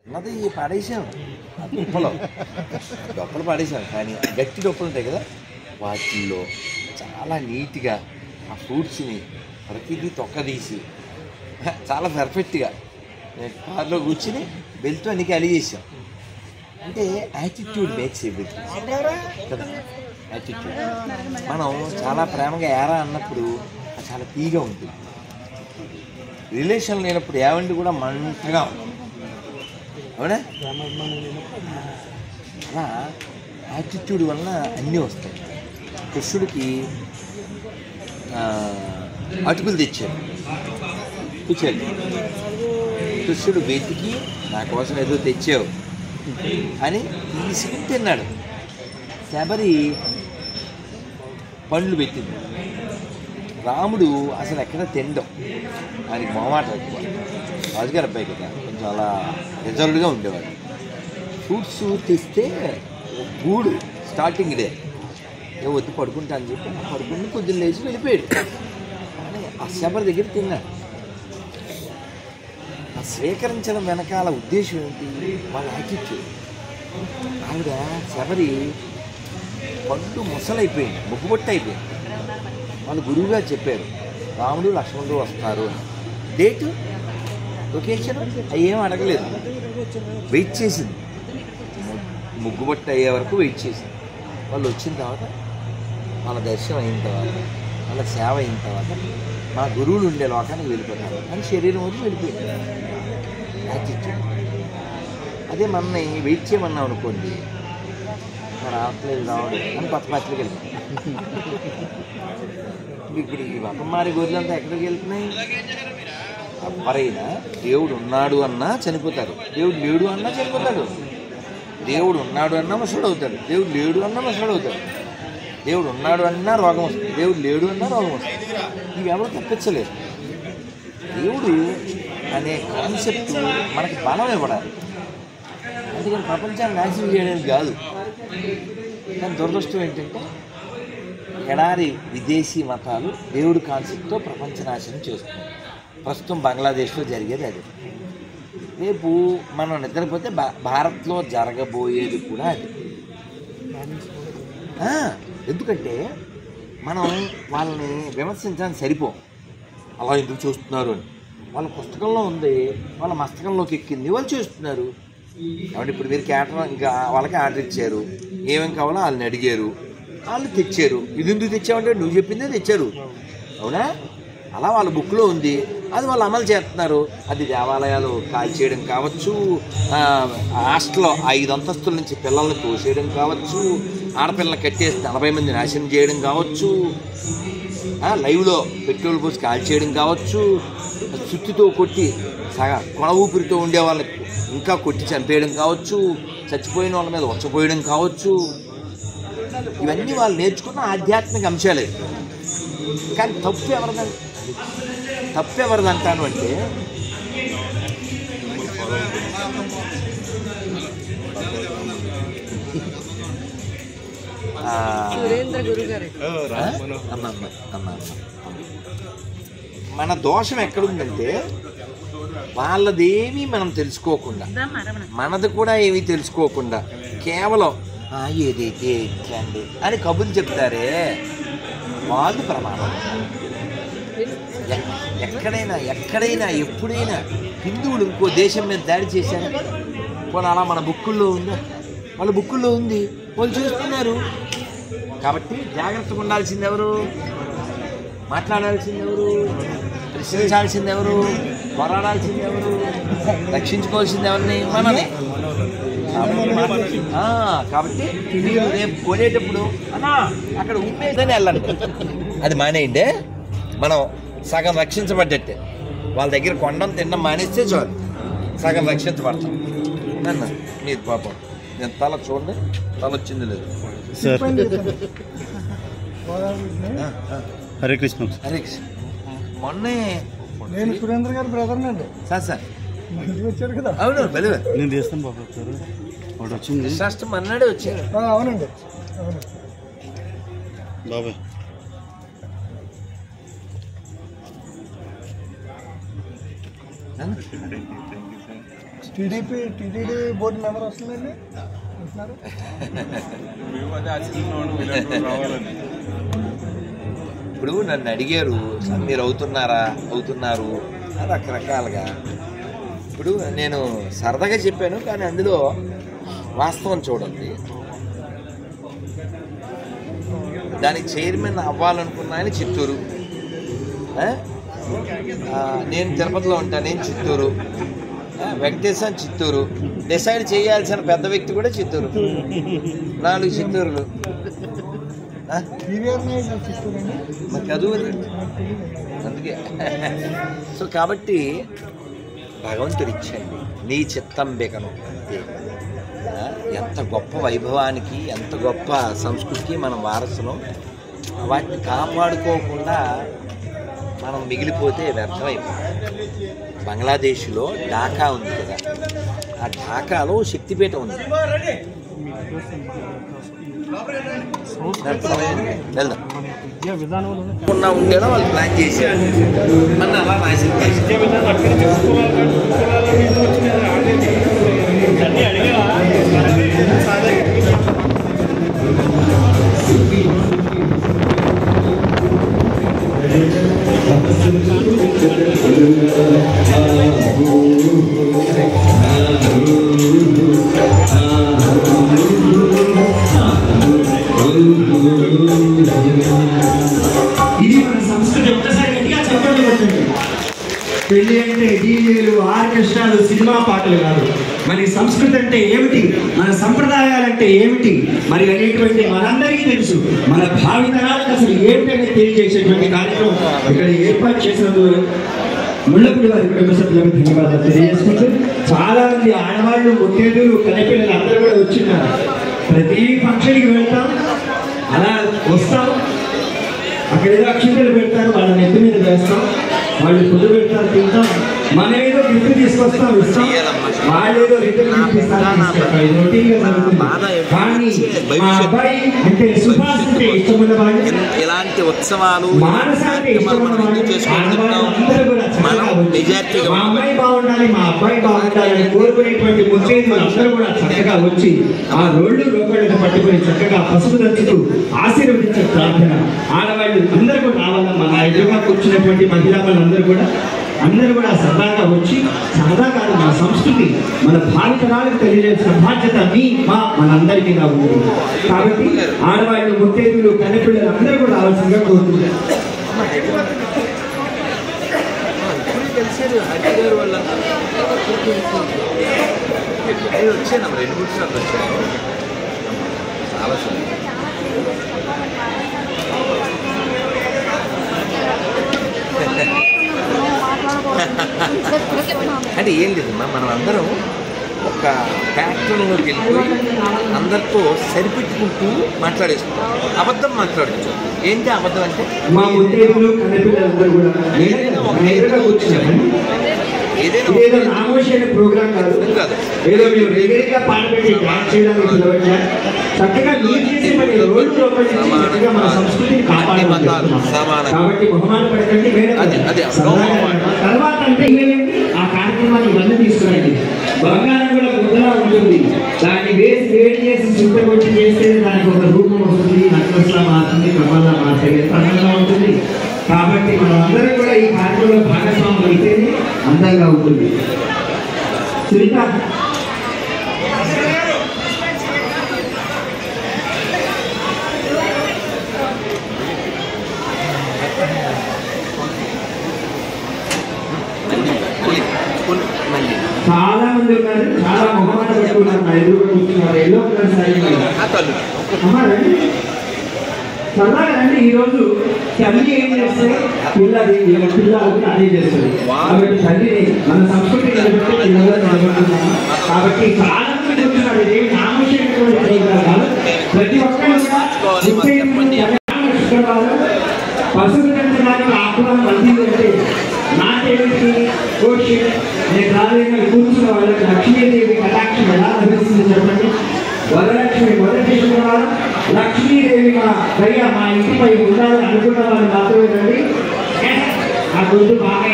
అన్నది పాడేసాం డొప్పలు పాడేసాం. కానీ గట్టి డొప్పలు ఉంటాయి కదా, వాటిల్లో చాలా నీట్గా ఆ ఫ్రూట్స్ని ప్రతిదీ తొక్కదీసి చాలా పర్ఫెక్ట్గా నేను కార్లో కూర్చుని వెళ్తూ అన్ని ఖాళీ చేసాం. అంటే యాటిట్యూడ్ మేక్స్ ఎవ్రీథింగ్ కదా. యాటిట్యూడ్ మనం చాలా ప్రేమగా ఏరా అన్నప్పుడు చాలా తీగా ఉంటుంది. రిలేషన్ లేనప్పుడు ఏవండి కూడా మంటగా ఉంటుంది, అవునా? అలా యాటిట్యూడ్ వలన అన్నీ వస్తాయి. కృష్ణుడికి అటుకులు తెచ్చాడు, కూర్చోండి. కృష్ణుడు వెతికి నా కోసం ఏదో తెచ్చావు అని తీసుకుని తిన్నాడు. శబరి పండ్లు పెట్టింది. రాముడు అసలు ఎక్కడ తినడం, ఆయనకి మొహమాట ఎక్కువ. రాజుగారు అబ్బాయి కదా, కొంచెం అలా రిజర్వ్డ్గా ఉండేవాడు. ఫ్రూట్స్ తెస్తే గూడు స్టార్టింగ్ డే వద్దు పడుకుంటా అని చెప్పి పడుకుని కొద్దిగా లేచి వెళ్ళిపోయాడు. కానీ ఆ శబరి దగ్గర తిన్నాడు. ఆ స్వీకరించడం వెనకాల ఉద్దేశం ఏంటి? వాళ్ళ యాటిట్యూడ్. ఆవిడ శబరి పండు ముసలైపోయింది, ముగ్గుబొట్టు అయిపోయింది. వాళ్ళు గురువుగా చెప్పారు రాముడు లక్ష్మణుడు వస్తారు. డేటు లొకేషన్ అయ్యేం అడగలేదు, వెయిట్ చేసింది. ముగ్గుబొట్టు అయ్యే వరకు వెయిట్ చేసింది. వాళ్ళు వచ్చిన తర్వాత వాళ్ళ దర్శనం అయిన తర్వాత వాళ్ళ సేవ అయిన తర్వాత మా గురువులు ఉండే లోకానికి వెళ్ళిపోతారు అని శరీరం వచ్చి వెళ్ళిపోయింది. యాటిట్యూడ్. అదే మనని వెయిట్ చేయమన్నాం అనుకోండి, రావట్లేదు రావడం అని కొత్త పాత్రకి వెళ్తాం. ఇప్పుడు ఈ వకమారి గొర్రెలంతా ఎక్కడికి వెళ్తున్నాయి? ఎవరైనా దేవుడు ఉన్నాడు అన్నా చనిపోతారు, దేవుడు లేడు అన్నా చనిపోతాడు. దేవుడు ఉన్నాడు అన్నా ముసడు అవుతాడు, దేవుడు లేడు అన్నా ముసడు అవుతాడు. దేవుడు ఉన్నాడు అన్నా రోగం వస్తుంది, దేవుడు లేడు అన్నా రోగం వస్తుంది. ఇవి ఎవరు తప్పించలేరు. దేవుడు అనే కాన్సెప్ట్ మనకి బలం ఇవ్వడాలి, అందుకని ప్రపంచాన్ని నాశనం చేయడానికి కాదు. కానీ దురదృష్టం ఏంటంటే ఎడారి విదేశీ మతాలు దేవుడు కాన్సెప్ట్తో ప్రపంచ నాశనం చేస్తున్నాయి. ప్రస్తుతం బంగ్లాదేశ్లో జరిగేది అది. రేపు మనం నిద్రపోతే భారత్లో జరగబోయేది కూడా అది. ఎందుకంటే మనం వాళ్ళని విమర్శించడానికి సరిపోం. అలా ఎందుకు చూస్తున్నారు అని వాళ్ళ పుస్తకంలో ఉంది, వాళ్ళ మస్తకంలోకి ఎక్కింది, వాళ్ళు చేస్తున్నారు. కాబట్టి ఇప్పుడు మీరు క్యాటర్ ఇంకా వాళ్ళకి ఆర్డర్ ఇచ్చారు, ఏమేమి కావాలో వాళ్ళని అడిగారు, వాళ్ళు తెచ్చారు. ఇది ఎందుకు తెచ్చామంటే నువ్వు చెప్పిందే తెచ్చారు, అవునా? అలా వాళ్ళ బుక్లో ఉంది, అది వాళ్ళు అమలు చేస్తున్నారు. అది దేవాలయాలు కాల్చేయడం కావచ్చు, హాస్టల్లో 5 అంతస్తుల నుంచి పిల్లల్ని తోసేయడం కావచ్చు, ఆడపిల్లలు కట్టేసి 40 మంది నాశనం చేయడం కావచ్చు, లైవ్లో పెట్రోల్ పోసి కాల్చేయడం కావచ్చు, సుత్తితో కొట్టి కొన ఊపిరితో ఉండే వాళ్ళకి ఇంకా కొట్టి చంపేయడం కావచ్చు, చచ్చిపోయిన వాళ్ళ మీద వచ్చపోయడం కావచ్చు. ఇవన్నీ వాళ్ళు నేర్చుకున్న ఆధ్యాత్మిక అంశాలే. కానీ తప్పు ఎవరిదంటాను అంటే మన దోషం ఎక్కడుందంటే వాళ్ళదేమీ మనం తెలుసుకోకుండా, మనది కూడా ఏమీ తెలుసుకోకుండా కేవలం ఏదైతే ఇట్లండి అని కబుర్లు చెప్తారే, వాళ్ళు ప్రమాదం. ఎక్కడైనా ఎప్పుడైనా హిందువులు ఇంకో దేశం మీద దాడి చేశారు పోనీ, అలా మన బుక్కుల్లో ఉందా? వాళ్ళ బుక్కుల్లో ఉంది, వాళ్ళు చూస్తున్నారు. కాబట్టి జాగ్రత్తగా ఉండాల్సింది ఎవరు? మాట్లాడాల్సింది ఎవరు? ప్రశ్నించాల్సింది ఎవరు? పోరాడాల్సింది ఎవరు? రక్షించుకోవాల్సింది ఎవరిని? మనని. కాబట్టి మీరు రేపు కొనేటప్పుడు అన్నా అక్కడ ఉమ్మేదని వెళ్ళండి, అది మానేయండి. మనం సగం రక్షించబడ్డట్టే. వాళ్ళ దగ్గర కొండం తినడం మానేస్తే చాలు, సగం రక్షించబడతాం. నన్ను మీరు పాపం నేను తల చూడండి, తల వచ్చింది లేదు. హరే కృష్ణ. హరే కృష్ణ. మొన్నే నేను సురేంద్ర గారి బ్రదర్ అండి. సార్ వచ్చారు కదా? అవును, బలివే నేను చేస్తాను బాబు. ఒకటి వచ్చింది శాస్త్రం అన్నాడే వచ్చారు. అవునండి, అవును బాబాయ్. టీటీడీ బోర్డు మెంబర్ వస్తుందండి అంటున్నారు. ఇప్పుడు నన్ను అడిగారు మీరు అవుతున్నారు రకరకాలుగా. ఇప్పుడు నేను సరదాగా చెప్పాను, కానీ అందులో వాస్తవం చూడండి. దానికి చైర్మన్ అవ్వాలనుకున్నా ఆయన చిత్తూరు, నేను తిరుపతిలో ఉంటాను, నేను చిత్తూరు, వెంకటేశ్వర చిత్తూరు, డిసైడ్ చేయాల్సిన పెద్ద వ్యక్తి కూడా చిత్తూరు, 4 చిత్తూరులు. మరి చదువు అందుకే. సో కాబట్టి భగవంతుడు ఇచ్చండి నీ చిత్తం బేకను అంతే. ఎంత గొప్ప వైభవానికి, ఎంత గొప్ప సంస్కృతికి మనం వారసులం. వాటిని కాపాడుకోకుండా మనం మిగిలిపోతే వ్యర్థమైపోతుంది. బంగ్లాదేశ్లో ఢాకా ఉంది కదా, ఆ ఢాకాలో శక్తిపీఠం ఉంది. వెళ్దాం ఉండేలా వాళ్ళు ప్లాన్ చేశారు, మన అలా నాశనం చేశారు. ఇది మన సంస్కృతి. ఒక్కసారి గట్టిగా చెప్పండి. పెళ్లి అంటే డీజేలు, ఆర్కెస్ట్రాలు, సినిమా పాటలు కాదు. మన సంస్కృతి అంటే ఏమిటి, మన సంప్రదాయాలంటే ఏమిటి మరి అనేటువంటి మనందరికీ తెలుసు. మన భావితరాలకు అసలు ఏమిటనే తెలియజేసేటువంటి కార్యక్రమం ఇక్కడ ఏర్పాటు చేసినందుకు ముళ్ళపూడి వారి కుటుంబ సభ్యులకు ధన్యవాదాలు తెలియజేసుకుంటూ, చాలా మంది ఆడవాళ్ళు, ముత్తేదులు, కన్నెపిల్లలు అందరూ కూడా వచ్చిన్నారు. ప్రతి ఫంక్షన్కి వెళ్తాం, అలా వస్తాం, అక్కడ ఏదో అక్షింతలు పెడతారు, వాళ్ళ నెత్తి మీద వేస్తాం, వాళ్ళు ఫుడ్ పెడతారు, తింటాం, మనం ఏదో గిఫ్ట్ తీసుకొస్తాం, ఇస్తాం, వాళ్ళు ఏదో రిటర్న్ గిఫ్ట్ ఇస్తారు. కానీ మా అబ్బాయి అంటే సుభాష్ అంటే ఇష్టమైన వాళ్ళు, ఇలాంటి ఉత్సవాలు మా అమ్మాయి బాగుండాలి, మా అబ్బాయి బాగుండాలని కోరుకునేటువంటి ముత్తైదులు అందరూ కూడా చక్కగా వచ్చి ఆ రోడ్లు రోకళ్ళను పట్టుకుని చక్కగా పసుపు దంచుతూ ఆశీర్వదించే ప్రార్థన. ఆడవాళ్ళు అందరూ కూడా రావాలమ్మా. నా ఎదురుగా కూర్చున్నటువంటి మహిళా వాళ్ళందరూ కూడా సరదాగా వచ్చి, సరదా కాదు, మన సంస్కృతి, మన భావితరాలకు తెలియజేసిన బాధ్యత మనందరి మీద ఉంది. కాబట్టి ఆడవాళ్ళు, ముత్తైదులు, కన్నెపిల్లలు అందరూ కూడా రావాల్సిందిగా కోరుకుంటారు. వచ్చాను 2-3 సార్లు వచ్చాను. చాలా అంటే ఏం లేదమ్మా, మనం అందరం ఒక ప్యాటర్న్లోకి వెళ్ళిపోయి అందరితో సరిపెట్టుకుంటూ మాట్లాడేస్తున్నాం. అబద్ధం మాట్లాడుతూ ఏంటి అబద్ధం అంటే ఏదో నామోషణ ప్రోగ్రామ్ కాదు, ఏదో మీరు రెగ్యులర్గా పాట పెట్టి డాన్స్ చేయడానికి పిలవట్లే. చక్కగా మీరు చేసే పని రోజు చక్కగా మన సంస్కృతిని కాపాడాలి. కాబట్టి మొహమాట పడకండి. తర్వాత అంటే ఆ కార్యక్రమాన్ని ఇవన్నీ తీసుకురండి. బంగారం కూడా ముద్దలా ఉంటుంది, దాన్ని వేడి చేసి శుద్ధపట్టి చేస్తే దానికి ఒక రూపం వస్తుంది, నక్కస్లా మారుతుంది, కమల్లా మారుతుంది, అందంగా ఉంటుంది. కాబట్టి మనం అందరం కూడా ఈ కార్యక్రమంలో భాగస్వాములు అయితేనే అందంగా ఉంటుంది. సునీత చాలా మంది ఉన్నారు, చాలా మొహమాట పెట్టుకున్నారు, నా ఎదురుగా కూర్చున్నారు. ఎల్లో కలర్ సారీ సరదాగా రండి. ఈరోజు తల్లి ఏం చేస్తే పిల్లది పిల్లలకి అదే చేస్తుంది. కాబట్టి తల్లిని మన సంస్కృతి కాబట్టి చాలా మంది కూర్చున్నారు. ఇది నామోషమైనటువంటి కాదు. ప్రతి ఒక్కరు పశువులు పెంచడానికి ఆకులం అందిందంటే నాకేమిటి కోషి నేను రాలేక కూర్చున్న వాళ్ళకి లక్ష్మీదేవి కటాక్షం ఎలా లభిస్తుంది చెప్పండి. వరలక్ష్మి మొదటి శుక్రవారం లక్ష్మీదేవి మా దయ మా ఇంటిపై ఉండాలని అనుకున్న వాళ్ళు మాత్రమే రండి. ఆ గొంతు బాగా